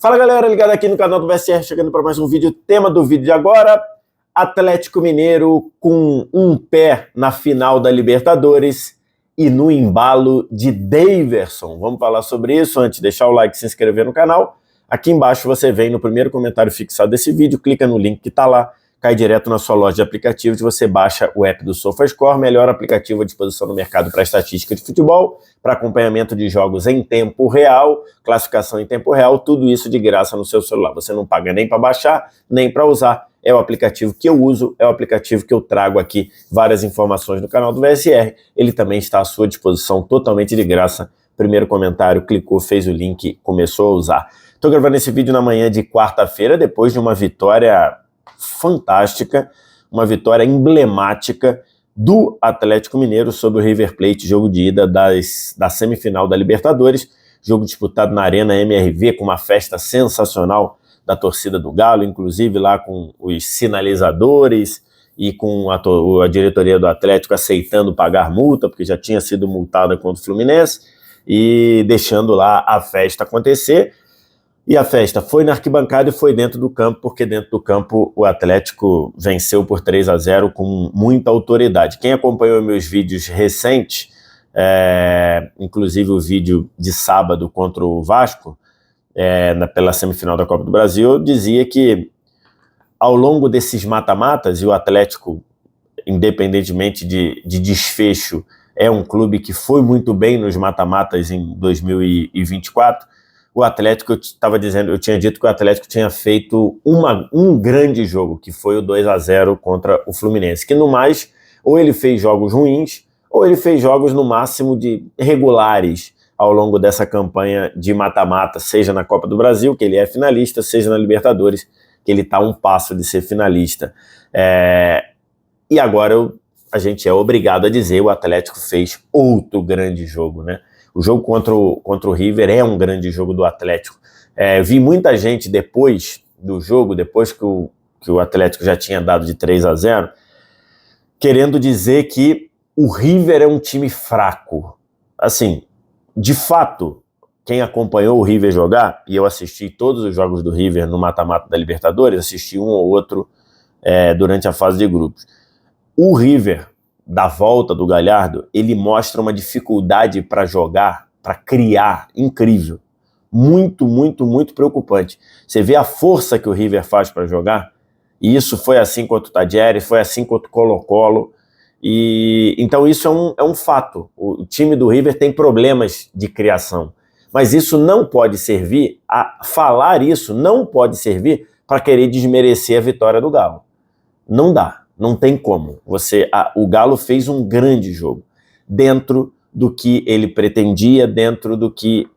Fala galera, ligado aqui no canal do VSR, chegando para mais um vídeo. Tema do vídeo de agora: Atlético Mineiro com um pé na final da Libertadores e no embalo de Daverson. Vamos falar sobre isso. Antes, deixar o like e se inscrever no canal. Aqui embaixo você vem no primeiro comentário fixado desse vídeo, clica no link que está lá, cai direto na sua loja de aplicativos, você baixa o app do SofaScore, melhor aplicativo à disposição no mercado para estatística de futebol, para acompanhamento de jogos em tempo real, classificação em tempo real, tudo isso de graça no seu celular. Você não paga nem para baixar, nem para usar. É o aplicativo que eu uso, é o aplicativo que eu trago aqui várias informações no canal do VSR. Ele também está à sua disposição, totalmente de graça. Primeiro comentário, clicou, fez o link, começou a usar. Estou gravando esse vídeo na manhã de quarta-feira, depois de uma vitória fantástica, uma vitória emblemática do Atlético Mineiro sobre o River Plate, jogo de ida da semifinal da Libertadores, jogo disputado na Arena MRV, com uma festa sensacional da torcida do Galo, inclusive lá com os sinalizadores e com a diretoria do Atlético aceitando pagar multa, porque já tinha sido multada contra o Fluminense, e deixando lá a festa acontecer. E a festa foi na arquibancada e foi dentro do campo, porque dentro do campo o Atlético venceu por 3-0 com muita autoridade. Quem acompanhou meus vídeos recentes, inclusive o vídeo de sábado contra o Vasco, pela semifinal da Copa do Brasil, eu dizia que ao longo desses mata-matas, e o Atlético, independentemente de desfecho, é um clube que foi muito bem nos mata-matas em 2024, o Atlético, eu tinha dito que o Atlético tinha feito um grande jogo, que foi o 2-0 contra o Fluminense, que no mais, ou ele fez jogos ruins, ou ele fez jogos no máximo de regulares ao longo dessa campanha de mata-mata, seja na Copa do Brasil, que ele é finalista, seja na Libertadores, que ele está a um passo de ser finalista. E agora a gente é obrigado a dizer, o Atlético fez outro grande jogo, né? O jogo contra o River é um grande jogo do Atlético. Vi muita gente depois do jogo, depois que o Atlético já tinha dado de 3-0, querendo dizer que o River é um time fraco. Assim, de fato, quem acompanhou o River jogar, e eu assisti todos os jogos do River no mata-mata da Libertadores, assisti um ou outro durante a fase de grupos. O River, da volta do Galhardo, ele mostra uma dificuldade para jogar, para criar, incrível. Muito, muito, muito preocupante. Você vê a força que o River faz para jogar, e isso foi assim contra o Tajeres, foi assim contra o Colo-Colo, e então isso é um fato. O time do River tem problemas de criação, mas isso não pode servir, falar isso não pode servir para querer desmerecer a vitória do Galo. Não dá. Não tem como. O Galo fez um grande jogo, dentro do que ele pretendia, dentro do que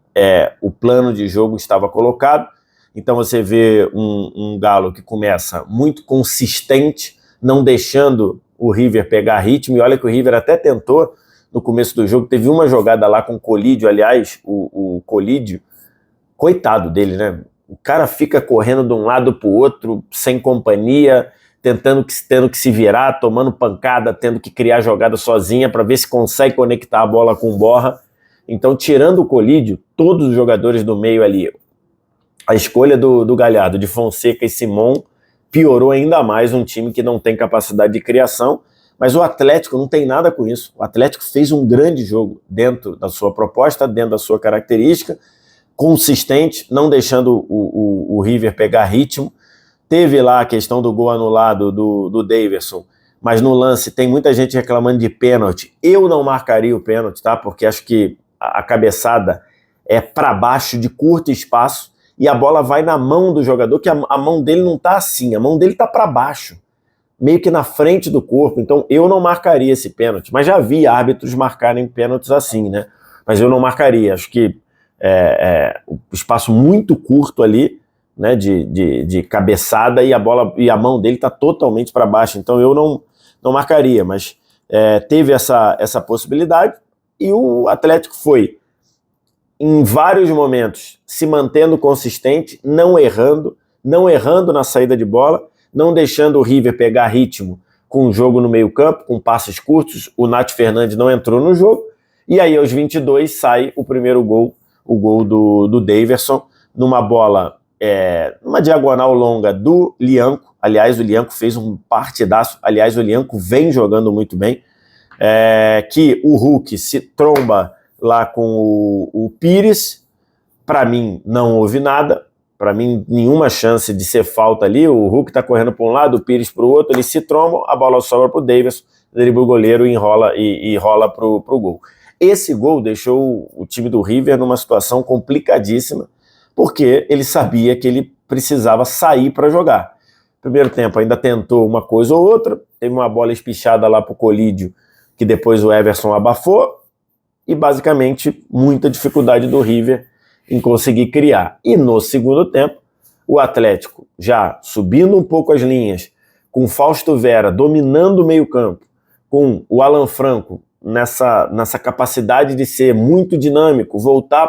o plano de jogo estava colocado. Então você vê um Galo que começa muito consistente, não deixando o River pegar ritmo, e olha que o River até tentou no começo do jogo, teve uma jogada lá com o Colídio, aliás, o Colídio, coitado dele, né? O cara fica correndo de um lado para o outro, sem companhia, tendo que se virar, tomando pancada, tendo que criar jogada sozinha para ver se consegue conectar a bola com o Borja. Então, tirando o Colídio, todos os jogadores do meio ali, a escolha do Galhardo, de Fonseca e Simon, piorou ainda mais um time que não tem capacidade de criação, mas o Atlético não tem nada com isso. O Atlético fez um grande jogo dentro da sua proposta, dentro da sua característica, consistente, não deixando o River pegar ritmo. Teve lá a questão do gol anulado do Daverson, mas no lance tem muita gente reclamando de pênalti. Eu não marcaria o pênalti, tá? Porque acho que a cabeçada é para baixo, de curto espaço, e a bola vai na mão do jogador, que a mão dele não tá assim, a mão dele tá para baixo, meio que na frente do corpo. Então eu não marcaria esse pênalti, mas já vi árbitros marcarem pênaltis assim, né? Mas eu não marcaria, acho que o espaço muito curto ali, né, de cabeçada, e a bola e a mão dele está totalmente para baixo, então eu não marcaria, mas teve essa possibilidade, e o Atlético foi, em vários momentos, se mantendo consistente, não errando na saída de bola, não deixando o River pegar ritmo com o jogo no meio campo, com passes curtos. O Nath Fernandes não entrou no jogo, e aí aos 22 sai o primeiro gol, o gol do Daverson, numa bola uma diagonal longa do Lianco. Aliás, o Lianco fez um partidaço. Aliás, o Lianco vem jogando muito bem. Que o Hulk se tromba lá com o Pires. Para mim, não houve nada. Para mim, nenhuma chance de ser falta ali. O Hulk está correndo para um lado, o Pires para o outro. Eles se trombam, a bola sobra para o Davidson, dribla o goleiro e rola para o gol. Esse gol deixou o time do River numa situação complicadíssima, porque ele sabia que ele precisava sair para jogar. Primeiro tempo ainda tentou uma coisa ou outra, teve uma bola espichada lá para o Colídio, que depois o Everson abafou, e basicamente muita dificuldade do River em conseguir criar. E no segundo tempo, o Atlético já subindo um pouco as linhas, com o Fausto Vera dominando o meio-campo, com o Alan Franco nessa capacidade de ser muito dinâmico, voltar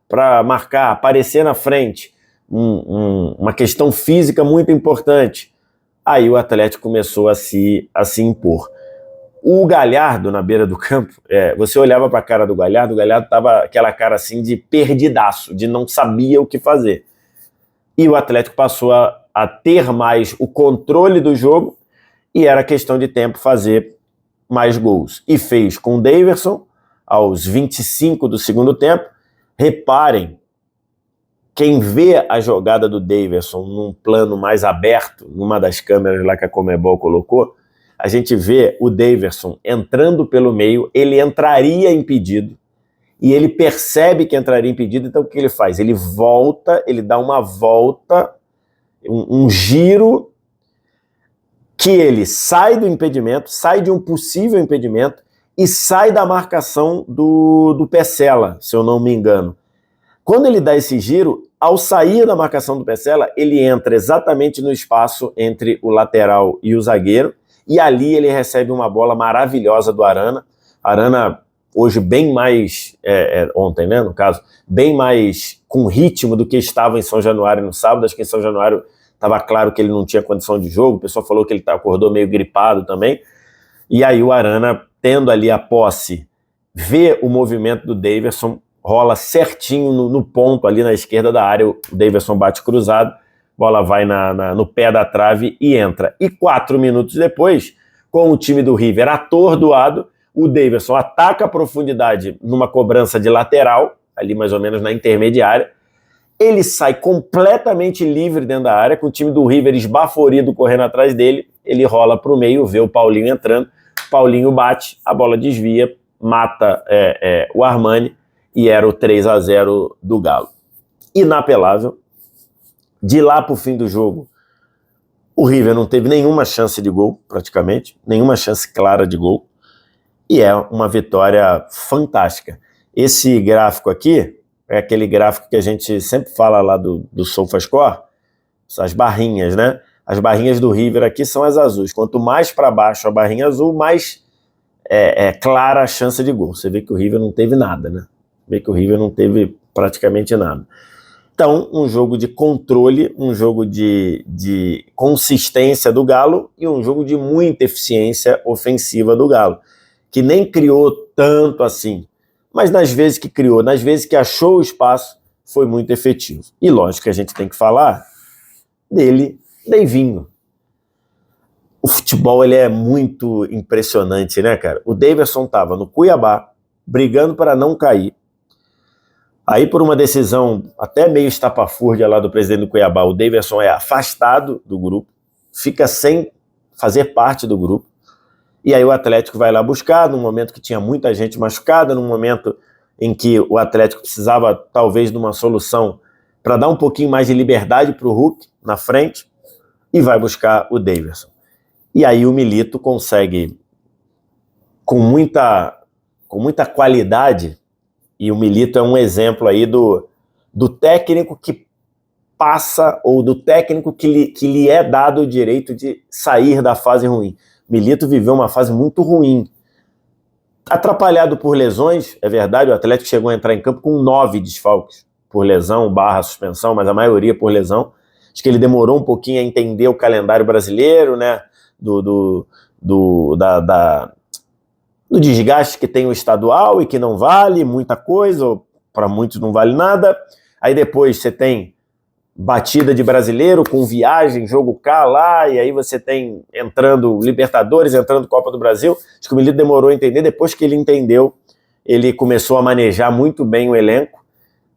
para marcar, aparecer na frente, uma questão física muito importante. Aí o Atlético começou a se impor. O Galhardo, na beira do campo, você olhava para a cara do Galhardo estava aquela cara assim de perdidaço, de não sabia o que fazer. E o Atlético passou a ter mais o controle do jogo e era questão de tempo fazer mais gols. E fez com o Daverson aos 25 do segundo tempo. Reparem, quem vê a jogada do Daverson num plano mais aberto, numa das câmeras lá que a Conmebol colocou, a gente vê o Daverson entrando pelo meio, ele entraria impedido, e ele percebe que entraria impedido, então o que ele faz? Ele volta, ele dá uma volta, um giro, que ele sai do impedimento, sai de um possível impedimento, e sai da marcação do Peçela, se eu não me engano. Quando ele dá esse giro, ao sair da marcação do Peçela, ele entra exatamente no espaço entre o lateral e o zagueiro, e ali ele recebe uma bola maravilhosa do Arana. Arana hoje bem mais, ontem, né, no caso, bem mais com ritmo do que estava em São Januário no sábado. Acho que em São Januário estava claro que ele não tinha condição de jogo, o pessoal falou que ele acordou meio gripado também, e aí o Arana, tendo ali a posse, vê o movimento do Daverson, rola certinho no ponto ali na esquerda da área, o Daverson bate cruzado, bola vai no pé da trave e entra. E 4 minutos depois, com o time do River atordoado, o Daverson ataca a profundidade numa cobrança de lateral, ali mais ou menos na intermediária, ele sai completamente livre dentro da área, com o time do River esbaforido correndo atrás dele, ele rola para o meio, vê o Paulinho entrando, Paulinho bate, a bola desvia, mata o Armani, e era o 3-0 do Galo. Inapelável. De lá para o fim do jogo, o River não teve nenhuma chance de gol, praticamente, nenhuma chance clara de gol, e é uma vitória fantástica. Esse gráfico aqui é aquele gráfico que a gente sempre fala lá do SofaScore, as barrinhas, né? As barrinhas do River aqui são as azuis. Quanto mais para baixo a barrinha azul, mais clara a chance de gol. Você vê que o River não teve nada, né? Vê que o River não teve praticamente nada. Então, um jogo de controle, um jogo de consistência do Galo e um jogo de muita eficiência ofensiva do Galo, que nem criou tanto assim, mas nas vezes que criou, nas vezes que achou o espaço, foi muito efetivo. E lógico que a gente tem que falar dele, Deivinho. O futebol ele é muito impressionante, né, cara? O Daverson estava no Cuiabá, brigando para não cair. Aí, por uma decisão até meio estapafúrdia lá do presidente do Cuiabá, o Daverson é afastado do grupo, fica sem fazer parte do grupo, e aí o Atlético vai lá buscar, num momento que tinha muita gente machucada, num momento em que o Atlético precisava talvez de uma solução para dar um pouquinho mais de liberdade para o Hulk na frente, e vai buscar o Daverson. E aí o Milito consegue, com muita qualidade, e o Milito é um exemplo aí do técnico que passa, ou do técnico que lhe é dado o direito de sair da fase ruim. Milito viveu uma fase muito ruim. Atrapalhado por lesões, é verdade, o Atlético chegou a entrar em campo com 9 desfalques, por lesão, / suspensão, mas a maioria por lesão. Acho que ele demorou um pouquinho a entender o calendário brasileiro, né, do desgaste que tem o estadual e que não vale muita coisa, ou para muitos não vale nada. Aí depois você tem batida de brasileiro, com viagem, jogo cá, lá, e aí você tem entrando Libertadores, entrando Copa do Brasil. Acho que o Milito demorou a entender. Depois que ele entendeu, ele começou a manejar muito bem o elenco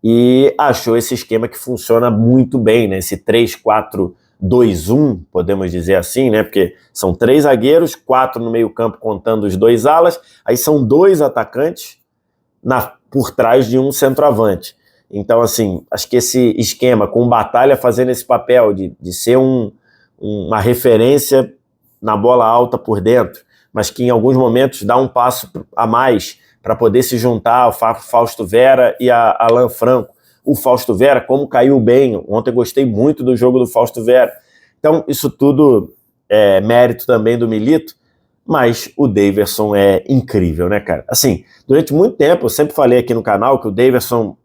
e achou esse esquema que funciona muito bem, né? Esse 3-4-2-1, podemos dizer assim, né? Porque são 3 zagueiros, 4 no meio-campo contando os 2 alas, aí são 2 atacantes por trás de um centroavante. Então, assim, acho que esse esquema com o Batalha fazendo esse papel de ser uma referência na bola alta por dentro, mas que em alguns momentos dá um passo a mais para poder se juntar ao Fausto Vera e a Alan Franco. O Fausto Vera, como caiu bem, ontem eu gostei muito do jogo do Fausto Vera. Então, isso tudo é mérito também do Milito, mas o Daverson é incrível, né, cara? Assim, durante muito tempo, eu sempre falei aqui no canal que o Daverson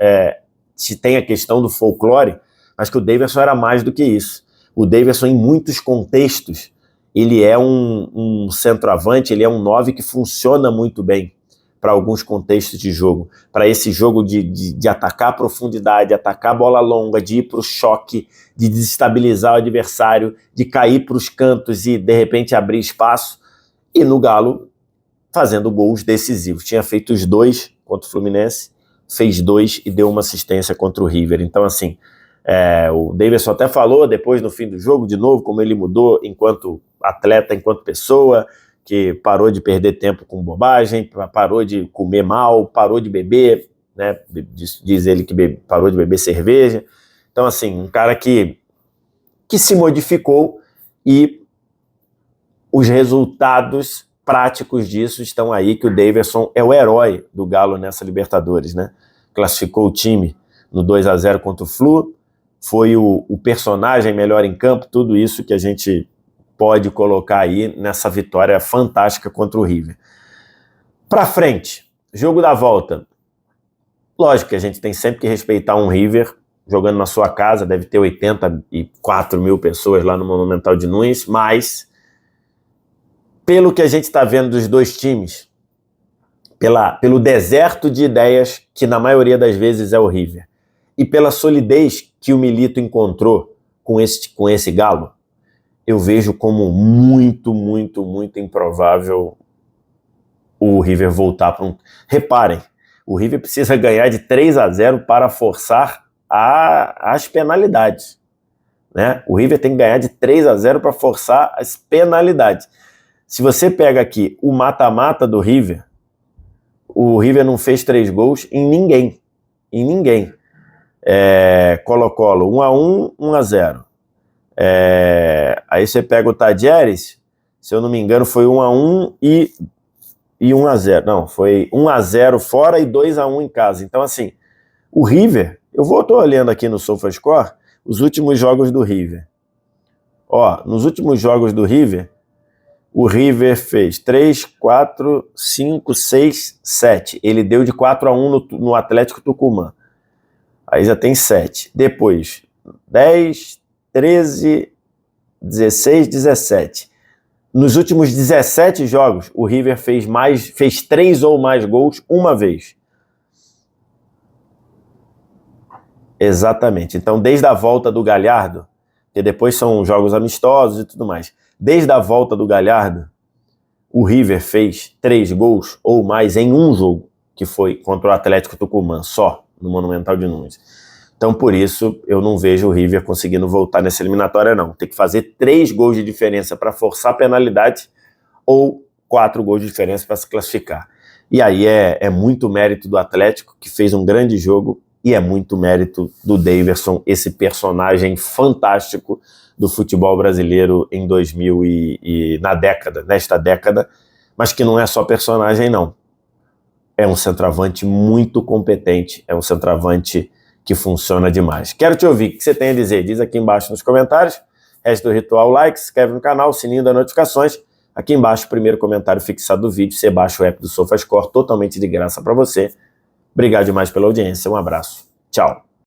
se tem a questão do folclore, mas que o Daverson era mais do que isso. O Daverson, em muitos contextos, ele é um centroavante, ele é um 9 que funciona muito bem para alguns contextos de jogo. Para esse jogo de atacar a profundidade, atacar a bola longa, de ir para o choque, de desestabilizar o adversário, de cair para os cantos e, de repente, abrir espaço. E no Galo, fazendo gols decisivos. Tinha feito os 2 contra o Fluminense, fez 2 e deu uma assistência contra o River. Então, assim, o Daverson até falou depois, no fim do jogo, de novo, como ele mudou enquanto atleta, enquanto pessoa, que parou de perder tempo com bobagem, parou de comer mal, parou de beber, né? Diz ele que parou de beber cerveja. Então, assim, um cara que se modificou e os resultados práticos disso estão aí, que o Daverson é o herói do Galo nessa Libertadores, né? Classificou o time no 2-0 contra o Flu, foi o personagem melhor em campo, tudo isso que a gente pode colocar aí nessa vitória fantástica contra o River. Pra frente, jogo da volta. Lógico que a gente tem sempre que respeitar um River jogando na sua casa, deve ter 84 mil pessoas lá no Monumental de Nunes, mas pelo que a gente está vendo dos dois times, pelo deserto de ideias que na maioria das vezes é o River, e pela solidez que o Milito encontrou com esse Galo, eu vejo como muito, muito, muito improvável o River voltar para um... Reparem, o River precisa ganhar de 3-0 para forçar as penalidades, né? O River tem que ganhar de 3-0 para forçar as penalidades. Se você pega aqui o mata-mata do River, o River não fez 3 gols em ninguém. Em ninguém. Colo-Colo, 1-1, 1-0. Aí você pega o Tadieres, se eu não me engano, foi 1-1 e 1-0. Não, foi 1-0 fora e 2-1 em casa. Então, assim, o River, tô olhando aqui no SofaScore, os últimos jogos do River. Ó, nos últimos jogos do River, o River fez 3, 4, 5, 6, 7. Ele deu de 4-1 no Atlético Tucumã. Aí já tem 7. Depois, 10, 13, 16, 17. Nos últimos 17 jogos, o River fez 3 ou mais gols uma vez. Exatamente. Então, desde a volta do Galhardo, que depois são jogos amistosos e tudo mais, desde a volta do Galhardo, o River fez 3 gols ou mais em um jogo, que foi contra o Atlético Tucumã, só, no Monumental de Nunes. Então, por isso, eu não vejo o River conseguindo voltar nessa eliminatória, não. Tem que fazer 3 gols de diferença para forçar a penalidade ou 4 gols de diferença para se classificar. E aí é muito mérito do Atlético, que fez um grande jogo, e é muito mérito do Daverson, esse personagem fantástico do futebol brasileiro em 2000 nesta década, mas que não é só personagem, não. É um centroavante muito competente, é um centroavante que funciona demais. Quero te ouvir, o que você tem a dizer? Diz aqui embaixo nos comentários. Resto do ritual, like, se inscreve no canal, sininho das notificações. Aqui embaixo, o primeiro comentário fixado do vídeo, você baixa o app do SofaScore totalmente de graça para você. Obrigado demais pela audiência, um abraço, tchau.